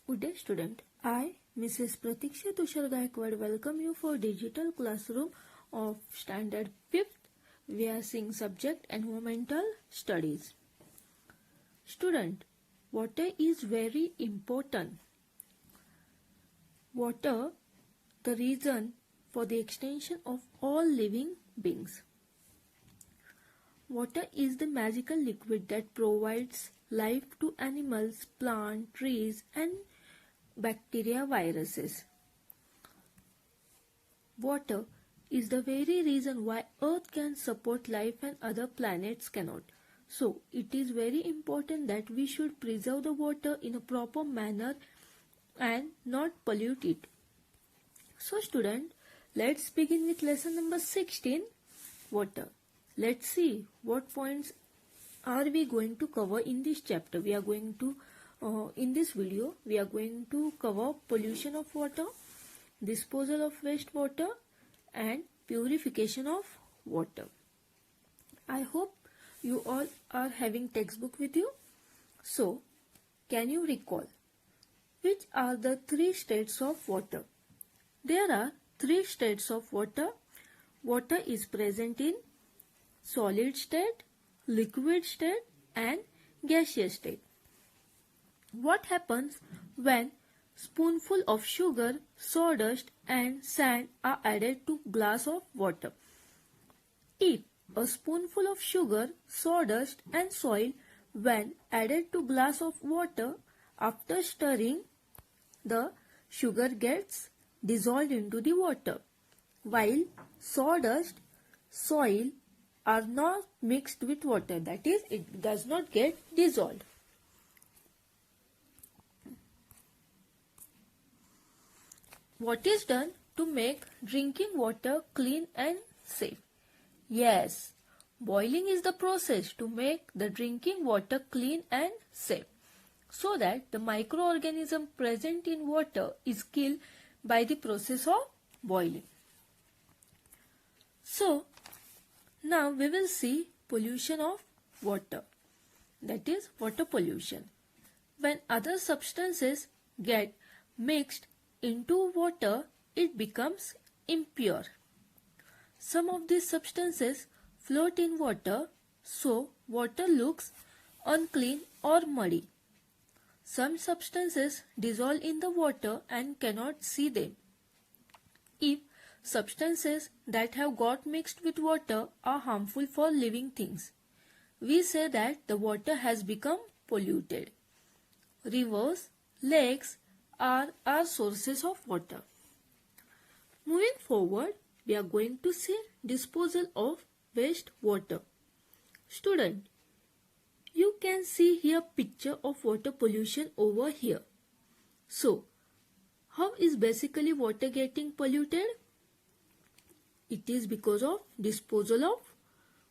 Good day, student. I, Mrs. Pratiksha Tushar Gaikwad, welcome you for digital classroom of Standard 5th. We are seeing subject Environmental Studies. Student, water is very important. Water, the reason for the extension of all living beings. Water is the magical liquid that provides life to animals, plants, trees, and bacteria, viruses. Water is the very reason why Earth can support life and other planets cannot. So, it is very important that we should preserve the water in a proper manner and not pollute it. So, student, let's begin with lesson number 16, water. Let's see what points are we going to cover in this chapter. We are going to in this video, we are going to cover pollution of water, disposal of wastewater, and purification of water. I hope you all are having textbook with you. So, can you recall which are the three states of water? There are three states of water. Water is present in solid state, liquid state, and gaseous state. What happens when spoonful of sugar, sawdust, and sand are added to glass of water? If a spoonful of sugar, sawdust, and soil when added to glass of water, after stirring, the sugar gets dissolved into the water, while sawdust, soil are not mixed with water, that is, it does not get dissolved. What is done to make drinking water clean and safe? Yes, boiling is the process to make the drinking water clean and safe, so that the microorganism present in water is killed by the process of boiling. So, now we will see pollution of water, that is water pollution. When other substances get mixed into water, it becomes impure. Some of these substances float in water, so water looks unclean or muddy. Some substances dissolve in the water and cannot see them. If substances that have got mixed with water are harmful for living things, we say that the water has become polluted. Rivers, lakes are our sources of water. Moving forward, we are going to see disposal of wastewater. Student, you can see here picture of water pollution over here. So, how is basically water getting polluted? It is because of disposal of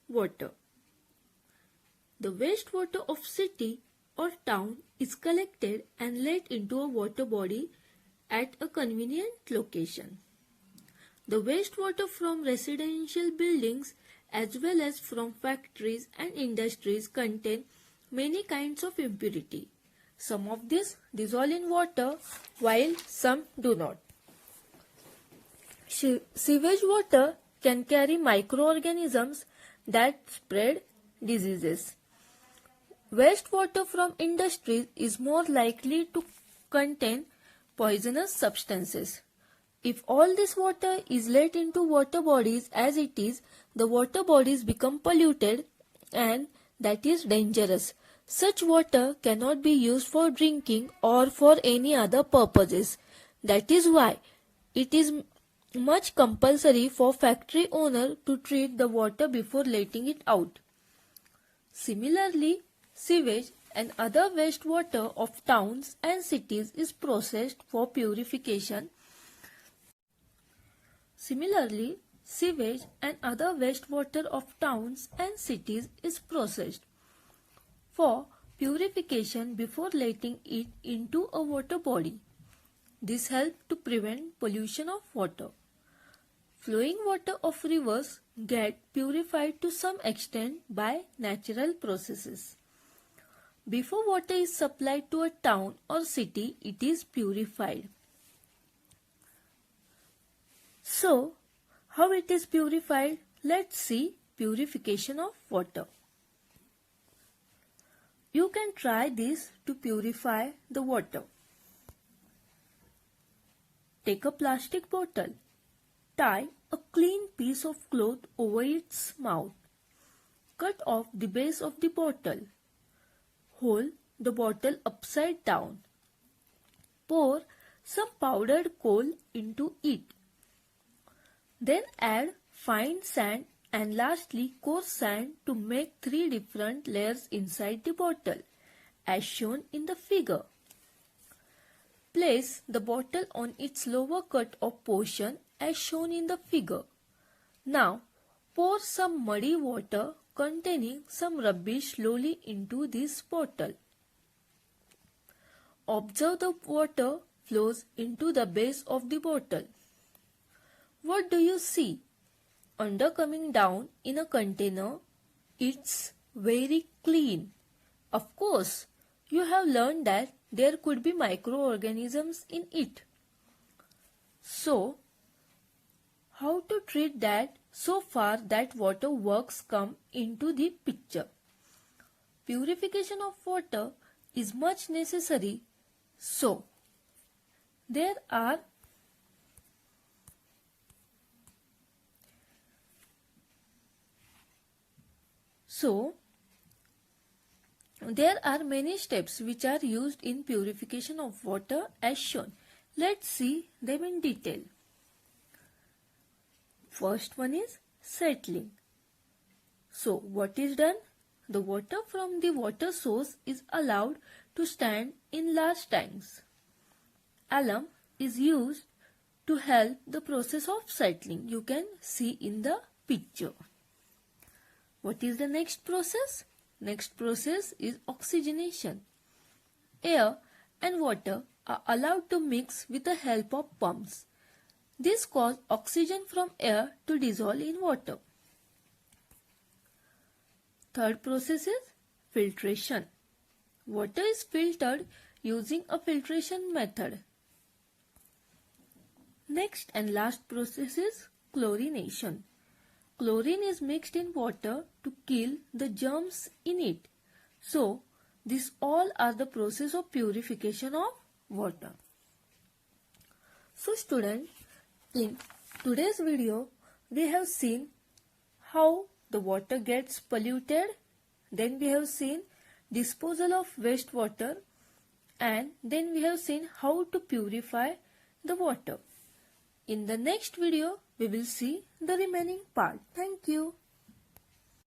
water. The wastewater of city or town is collected and let into a water body at a convenient location. The wastewater from residential buildings as well as from factories and industries contain many kinds of impurity. Some of these dissolve in water while some do not. Sewage water can carry microorganisms that spread diseases. Wastewater from industries is more likely to contain poisonous substances. If all this water is let into water bodies as it is, the water bodies become polluted and that is dangerous. Such water cannot be used for drinking or for any other purposes. That is why it is much compulsory for factory owner to treat the water before letting it out. Similarly, sewage and other wastewater of towns and cities is processed for purification. Similarly, sewage and other wastewater of towns and cities is processed for purification before letting it into a water body. This helps to prevent pollution of water. Flowing water of rivers get purified to some extent by natural processes. Before water is supplied to a town or city, it is purified. So, how it is purified? Let's see purification of water. You can try this to purify the water. Take a plastic bottle. Tie a clean piece of cloth over its mouth. Cut off the base of the bottle. Hold the bottle upside down. Pour some powdered coal into it. Then add fine sand and lastly coarse sand to make 3 different layers inside the bottle, as shown in the figure. Place the bottle on its lower cut off portion as shown in the figure. Now pour some muddy water containing some rubbish slowly into this bottle. Observe the water flows into the base of the bottle. What do you see? Under coming down in a container, it's very clean. Of course, you have learned that there could be microorganisms in it. So, how to treat that? So far that water works come into the picture. Purification of water is much necessary. So, there are many steps which are used in purification of water as shown. Let's see them in detail. First one is settling. So what is done? The water from the water source is allowed to stand in large tanks. Alum is used to help the process of settling. You can see in the picture. What is the next process? Next process is oxygenation. Air and water are allowed to mix with the help of pumps. This causes oxygen from air to dissolve in water. Third process is filtration. Water is filtered using a filtration method. Next and last process is chlorination. Chlorine is mixed in water to kill the germs in it. So, these all are the process of purification of water. So, students, in today's video, we have seen how the water gets polluted. Then we have seen disposal of wastewater. And then we have seen how to purify the water. In the next video, we will see the remaining part. Thank you.